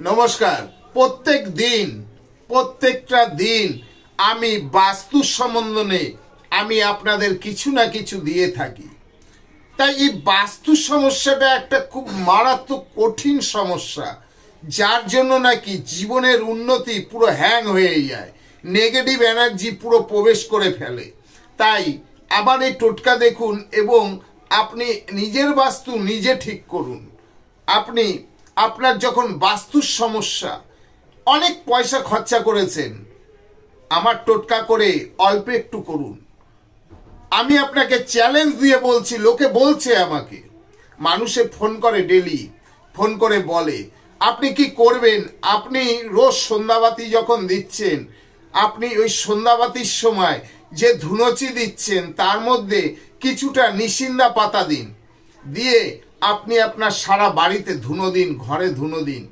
নমস্কার। প্রত্যেকটা দিন আমি বাস্তু সম্বন্ধে আমি আপনাদের কিছু না কিছু দিয়ে থাকি। তাই এই বাস্তু সমস্যাটা একটা খুব মারাত্মক কঠিন সমস্যা, যার জন্য নাকি জীবনের উন্নতি পুরো হ্যাং হয়ে যায়, নেগেটিভ এনার্জি পুরো প্রবেশ করে ফেলে। তাই আবার এই টোটকা দেখুন এবং আপনি নিজের বাস্তু নিজে ঠিক করুন। আপনার যখন বাস্তুর সমস্যা, অনেক পয়সা খরচা করেছেন, আমার টোটকা করে অল্প একটু করুন। আমি আপনাকে চ্যালেঞ্জ দিয়ে বলছি, লোকে বলছে আমাকে, মানুষে ফোন করে, ডেলি ফোন করে বলে আপনি কি করবেন। আপনি রোজ সন্ধ্যাবাতি যখন দিচ্ছেন, আপনি ওই সন্ধ্যাবাতির সময় যে ধুনোচি দিচ্ছেন তার মধ্যে কিছুটা নিশিন্দা পাতা দিন, দিয়ে আপনি আপনার সারা বাড়িতে ধুনো দিন, ঘরে ধুনো দিন।